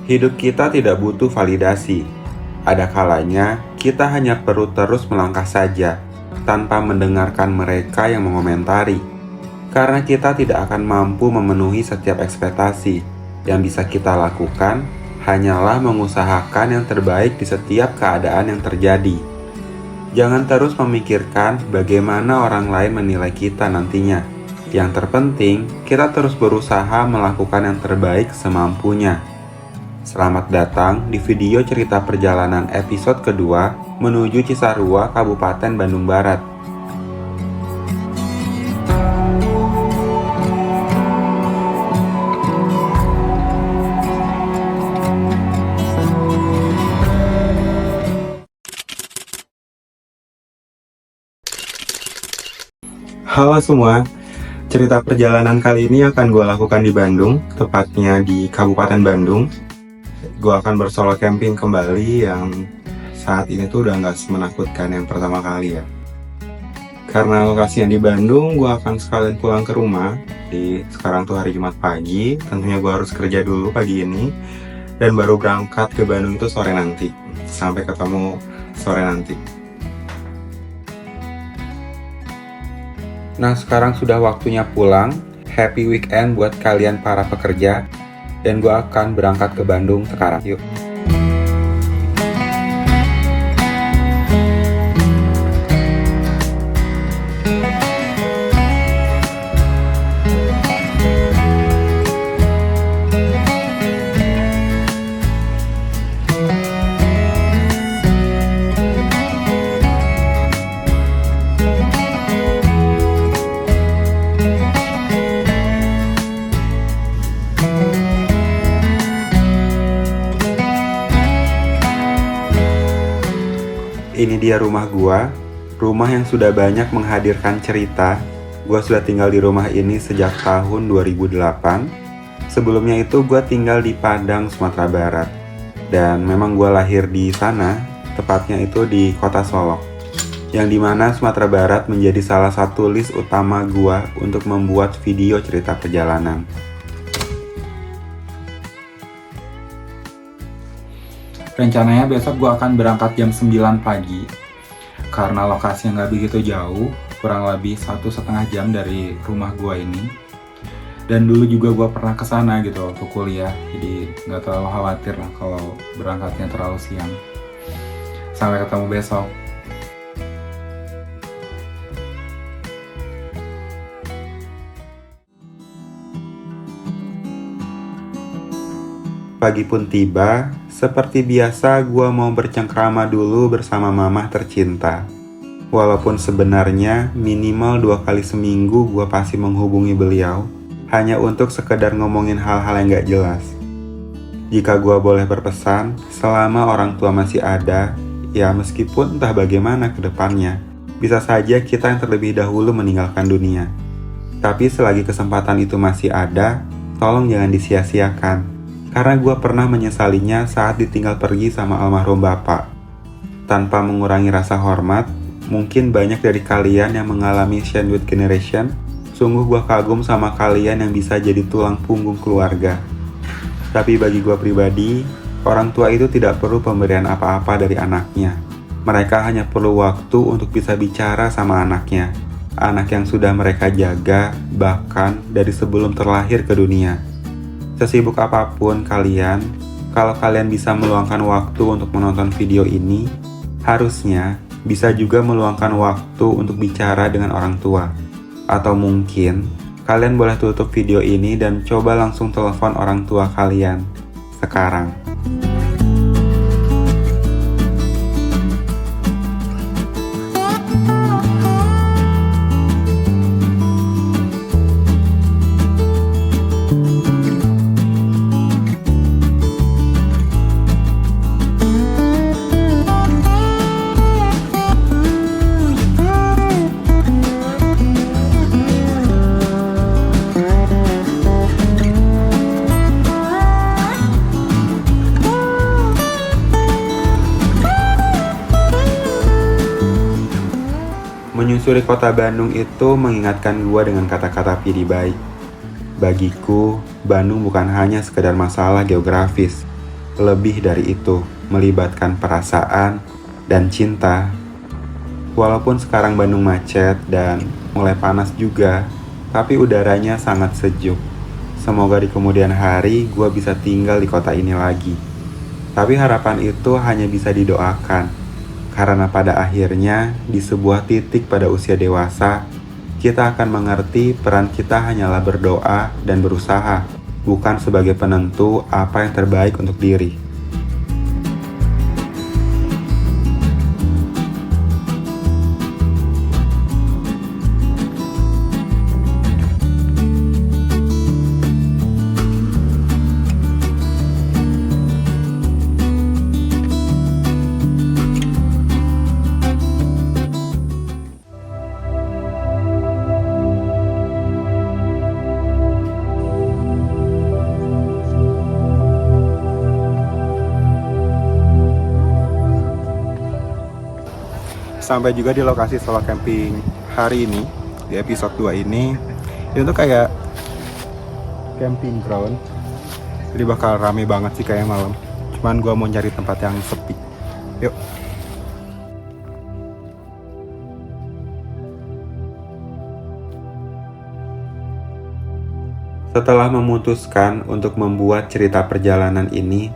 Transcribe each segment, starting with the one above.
Hidup kita tidak butuh validasi. Ada kalanya kita hanya perlu terus melangkah saja, tanpa mendengarkan mereka yang mengomentari. Karena kita tidak akan mampu memenuhi setiap ekspektasi. Yang bisa kita lakukan hanyalah mengusahakan yang terbaik di setiap keadaan yang terjadi. Jangan terus memikirkan bagaimana orang lain menilai kita nantinya. Yang terpenting, kita terus berusaha melakukan yang terbaik semampunya. Selamat datang di video cerita perjalanan episode kedua menuju Cisarua, Kabupaten Bandung Barat. Halo semua, cerita perjalanan kali ini akan gue lakukan di Bandung, tepatnya di Kabupaten Bandung. Gue akan bersolo camping kembali yang saat ini tuh udah nggak semenakutkan yang pertama kali ya. Karena lokasinya di Bandung, gue akan sekalian pulang ke rumah. Sekarang tuh hari Jumat pagi, tentunya gue harus kerja dulu pagi ini. Dan baru berangkat ke Bandung itu sore nanti. Sampai ketemu sore nanti. Nah, sekarang sudah waktunya pulang. Happy weekend buat kalian para pekerja. Dan gue akan berangkat ke Bandung sekarang. Yuk. Ini dia rumah gua, rumah yang sudah banyak menghadirkan cerita. Gua sudah tinggal di rumah ini sejak tahun 2008. Sebelumnya itu gua tinggal di Padang, Sumatera Barat. Dan memang gua lahir di sana, tepatnya itu di kota Solok. Yang dimana Sumatera Barat menjadi salah satu list utama gua untuk membuat video cerita perjalanan. Rencananya besok gue akan berangkat jam 9 pagi. Karena lokasinya nggak begitu jauh, kurang lebih 1,5 jam dari rumah gue ini. Dan dulu juga gue pernah kesana gitu waktu kuliah, jadi nggak terlalu khawatir lah kalau berangkatnya terlalu siang. Sampai ketemu besok. Pagi pun tiba, seperti biasa gua mau bercengkrama dulu bersama mamah tercinta. Walaupun sebenarnya minimal 2 kali seminggu gua pasti menghubungi beliau, hanya untuk sekedar ngomongin hal-hal yang gak jelas. Jika gua boleh berpesan, selama orang tua masih ada, ya meskipun entah bagaimana ke depannya, bisa saja kita yang terlebih dahulu meninggalkan dunia. Tapi selagi kesempatan itu masih ada, tolong jangan disia-siakan. Karena gue pernah menyesalinya saat ditinggal pergi sama almarhum bapak. Tanpa mengurangi rasa hormat, mungkin banyak dari kalian yang mengalami sandwich generation. Sungguh gue kagum sama kalian yang bisa jadi tulang punggung keluarga. Tapi bagi gue pribadi, orang tua itu tidak perlu pemberian apa-apa dari anaknya. Mereka hanya perlu waktu untuk bisa bicara sama anaknya. Anak yang sudah mereka jaga, bahkan dari sebelum terlahir ke dunia. Sesibuk apapun kalian, kalau kalian bisa meluangkan waktu untuk menonton video ini, harusnya bisa juga meluangkan waktu untuk bicara dengan orang tua. Atau mungkin, kalian boleh tutup video ini dan coba langsung telepon orang tua kalian sekarang. Menyusuri kota Bandung itu mengingatkan gue dengan kata-kata Pidi baik. Bagiku, Bandung bukan hanya sekedar masalah geografis, lebih dari itu, melibatkan perasaan dan cinta. Walaupun sekarang Bandung macet dan mulai panas juga, tapi udaranya sangat sejuk. Semoga di kemudian hari gue bisa tinggal di kota ini lagi. Tapi harapan itu hanya bisa didoakan, karena pada akhirnya di sebuah titik pada usia dewasa, kita akan mengerti peran kita hanyalah berdoa dan berusaha, bukan sebagai penentu apa yang terbaik untuk diri. Sampai juga di lokasi solo camping hari ini, di episode 2 ini. Itu tuh kayak camping ground, jadi bakal rame banget sih kayak malam. Cuman gua mau cari tempat yang sepi. Yuk. Setelah memutuskan untuk membuat cerita perjalanan ini,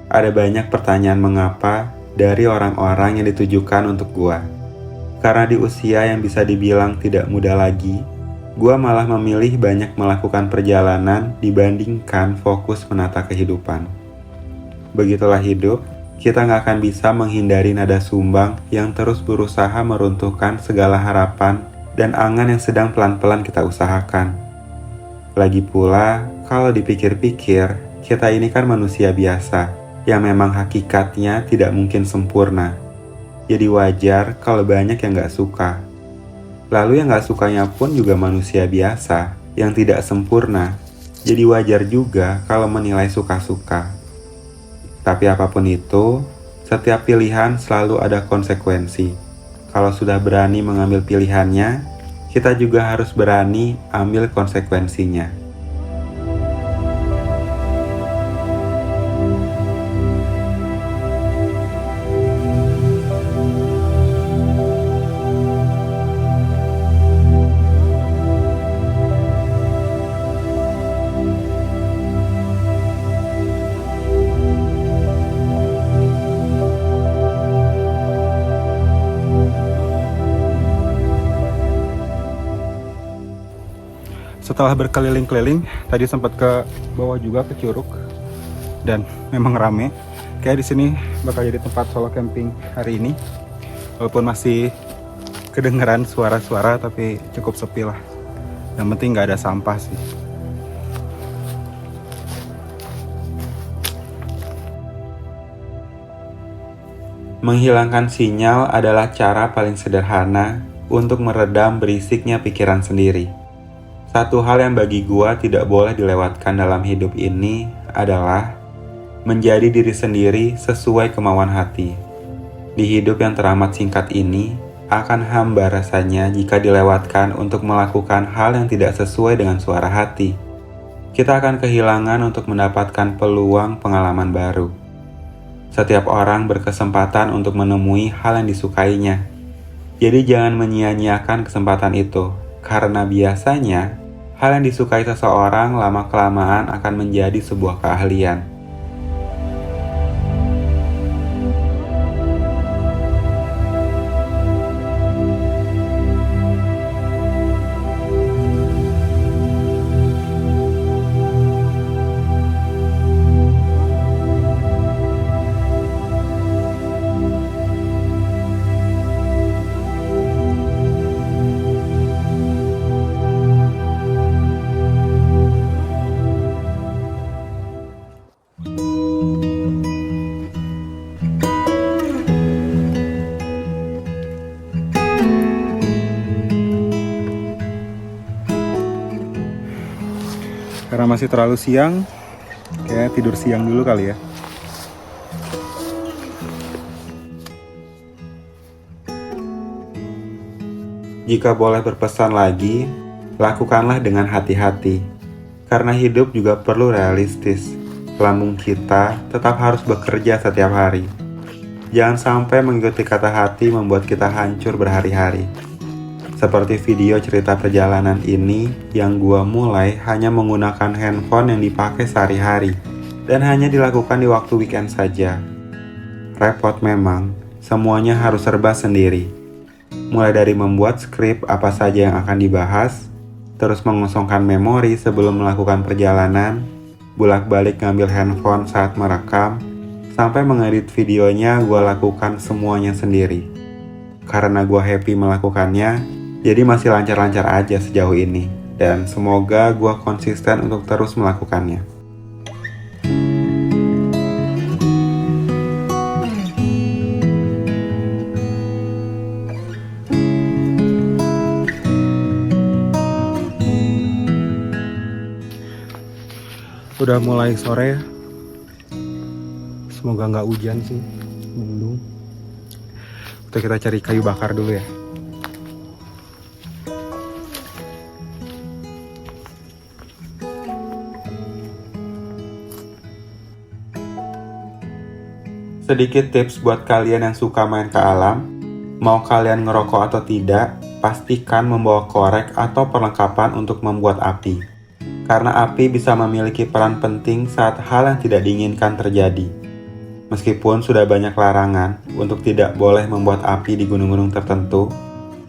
ada banyak pertanyaan mengapa dari orang-orang yang ditujukan untuk gua. Karena di usia yang bisa dibilang tidak muda lagi, gua malah memilih banyak melakukan perjalanan dibandingkan fokus menata kehidupan. Begitulah hidup, kita nggak akan bisa menghindari nada sumbang yang terus berusaha meruntuhkan segala harapan dan angan yang sedang pelan-pelan kita usahakan. Lagi pula, kalau dipikir-pikir, kita ini kan manusia biasa, yang memang hakikatnya tidak mungkin sempurna. Jadi wajar kalau banyak yang gak suka. Lalu yang gak sukanya pun juga manusia biasa, yang tidak sempurna. Jadi wajar juga kalau menilai suka-suka. Tapi apapun itu, setiap pilihan selalu ada konsekuensi. Kalau sudah berani mengambil pilihannya, kita juga harus berani ambil konsekuensinya. Setelah berkeliling-keliling, tadi sempat ke bawah juga ke Curug dan memang rame. Kayak di sini bakal jadi tempat solo camping hari ini. Walaupun masih kedengeran suara-suara tapi cukup sepi lah. Yang penting nggak ada sampah sih. Menghilangkan sinyal adalah cara paling sederhana untuk meredam berisiknya pikiran sendiri. Satu hal yang bagi gua tidak boleh dilewatkan dalam hidup ini adalah menjadi diri sendiri sesuai kemauan hati. Di hidup yang teramat singkat ini, akan hamba rasanya jika dilewatkan untuk melakukan hal yang tidak sesuai dengan suara hati. Kita akan kehilangan untuk mendapatkan peluang pengalaman baru. Setiap orang berkesempatan untuk menemui hal yang disukainya. Jadi jangan menyia-nyiakan kesempatan itu, karena biasanya hal yang disukai seseorang lama-kelamaan akan menjadi sebuah keahlian. Karena masih terlalu siang, kayak tidur siang dulu kali ya. Jika boleh berpesan lagi, lakukanlah dengan hati-hati. Karena hidup juga perlu realistis. lambung kita tetap harus bekerja setiap hari. Jangan sampai mengikuti kata hati membuat kita hancur berhari-hari. Seperti video cerita perjalanan ini yang gua mulai hanya menggunakan handphone yang dipakai sehari-hari dan hanya dilakukan di waktu weekend saja. Repot memang, semuanya harus serba sendiri. Mulai dari membuat skrip apa saja yang akan dibahas, terus mengosongkan memori sebelum melakukan perjalanan, bolak-balik ngambil handphone saat merekam, sampai mengedit videonya gue lakukan semuanya sendiri. Karena gue happy melakukannya, jadi masih lancar-lancar aja sejauh ini. Dan semoga gue konsisten untuk terus melakukannya. Udah mulai sore ya. Semoga nggak hujan sih, mendung. Kita cari kayu bakar dulu ya. Sedikit tips buat kalian yang suka main ke alam. Mau kalian ngerokok atau tidak, pastikan membawa korek atau perlengkapan untuk membuat api. Karena api bisa memiliki peran penting saat hal yang tidak diinginkan terjadi. Meskipun sudah banyak larangan untuk tidak boleh membuat api di gunung-gunung tertentu,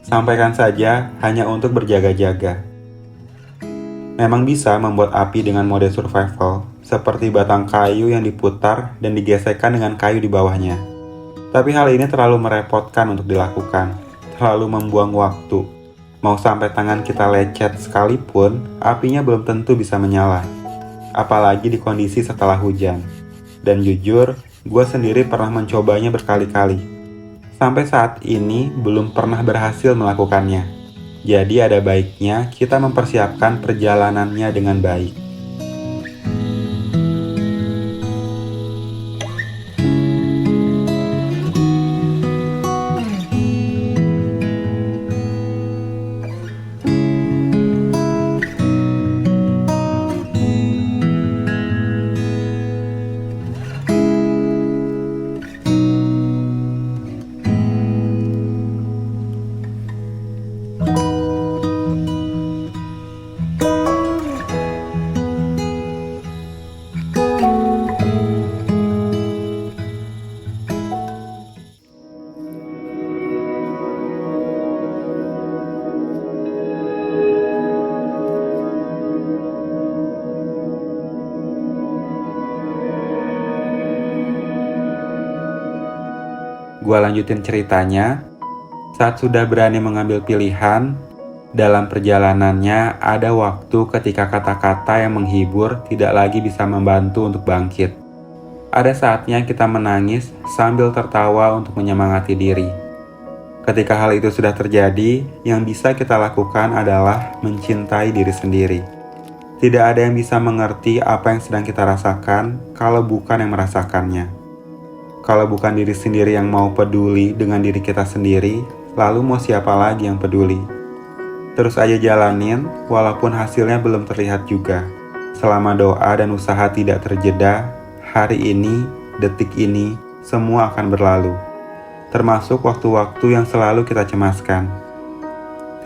sampaikan saja hanya untuk berjaga-jaga. Memang bisa membuat api dengan mode survival, seperti batang kayu yang diputar dan digesekkan dengan kayu di bawahnya. Tapi hal ini terlalu merepotkan untuk dilakukan, terlalu membuang waktu. Mau sampai tangan kita lecet sekalipun, apinya belum tentu bisa menyala. Apalagi di kondisi setelah hujan. Dan jujur, gue sendiri pernah mencobanya berkali-kali. Sampai saat ini belum pernah berhasil melakukannya. Jadi ada baiknya kita mempersiapkan perjalanannya dengan baik. Gua lanjutin ceritanya. Saat sudah berani mengambil pilihan, dalam perjalanannya ada waktu ketika kata-kata yang menghibur tidak lagi bisa membantu untuk bangkit. Ada saatnya kita menangis sambil tertawa untuk menyemangati diri. Ketika hal itu sudah terjadi, yang bisa kita lakukan adalah mencintai diri sendiri. Tidak ada yang bisa mengerti apa yang sedang kita rasakan kalau bukan yang merasakannya. Kalau bukan diri sendiri yang mau peduli dengan diri kita sendiri, lalu mau siapa lagi yang peduli? Terus aja jalanin, walaupun hasilnya belum terlihat juga. Selama doa dan usaha tidak terjeda, hari ini, detik ini, semua akan berlalu. Termasuk waktu-waktu yang selalu kita cemaskan.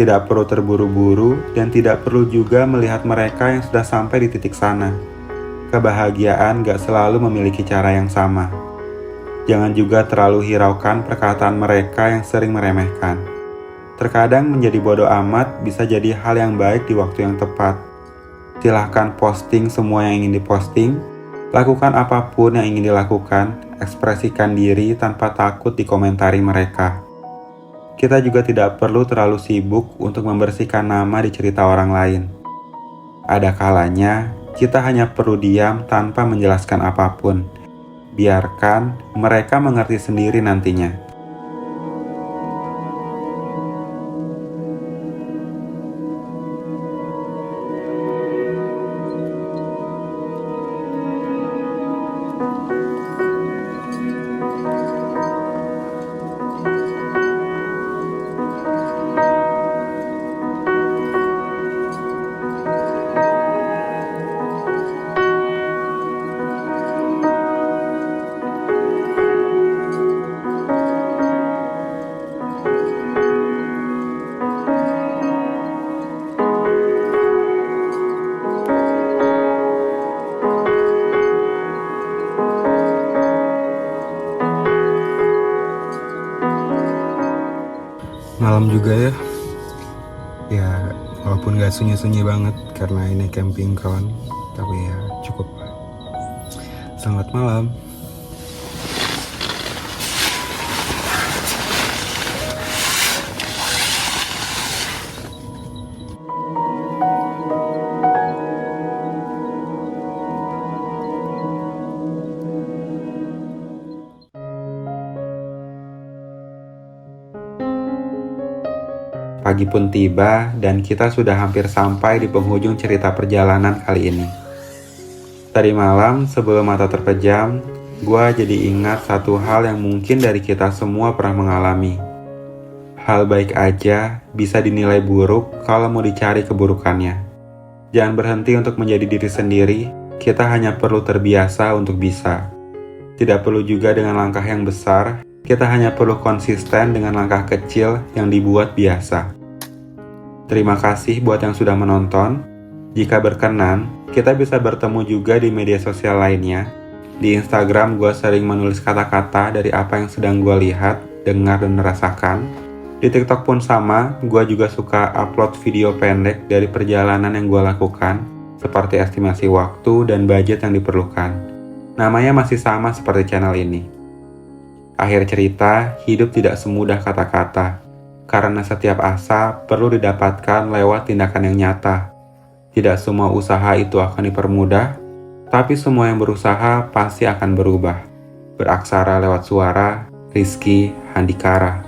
Tidak perlu terburu-buru dan tidak perlu juga melihat mereka yang sudah sampai di titik sana. Kebahagiaan gak selalu memiliki cara yang sama. Jangan juga terlalu hiraukan perkataan mereka yang sering meremehkan. Terkadang menjadi bodoh amat bisa jadi hal yang baik di waktu yang tepat. Silahkan posting semua yang ingin diposting, lakukan apapun yang ingin dilakukan, ekspresikan diri tanpa takut dikomentari mereka. Kita juga tidak perlu terlalu sibuk untuk membersihkan nama di cerita orang lain. Ada kalanya, kita hanya perlu diam tanpa menjelaskan apapun. Biarkan mereka mengerti sendiri nantinya. malam juga ya. Ya, walaupun gak sunyi-sunyi banget karena ini camping ground, tapi ya cukup. Selamat malam. Pagi pun tiba dan kita sudah hampir sampai di penghujung cerita perjalanan kali ini. Tadi malam sebelum mata terpejam, gua jadi ingat satu hal yang mungkin dari kita semua pernah mengalami. Hal baik aja bisa dinilai buruk kalau mau dicari keburukannya. Jangan berhenti untuk menjadi diri sendiri, kita hanya perlu terbiasa untuk bisa. Tidak perlu juga dengan langkah yang besar, kita hanya perlu konsisten dengan langkah kecil yang dibuat biasa. Terima kasih buat yang sudah menonton. Jika berkenan, kita bisa bertemu juga di media sosial lainnya. Di Instagram gue sering menulis kata-kata dari apa yang sedang gue lihat, dengar, dan rasakan. Di TikTok pun sama, gue juga suka upload video pendek dari perjalanan yang gue lakukan, seperti estimasi waktu dan budget yang diperlukan. Namanya masih sama seperti channel ini. Akhir cerita, hidup tidak semudah kata-kata. Karena setiap asa perlu didapatkan lewat tindakan yang nyata. Tidak semua usaha itu akan dipermudah, tapi semua yang berusaha pasti akan berubah. Beraksara lewat suara, Rizky Handikara.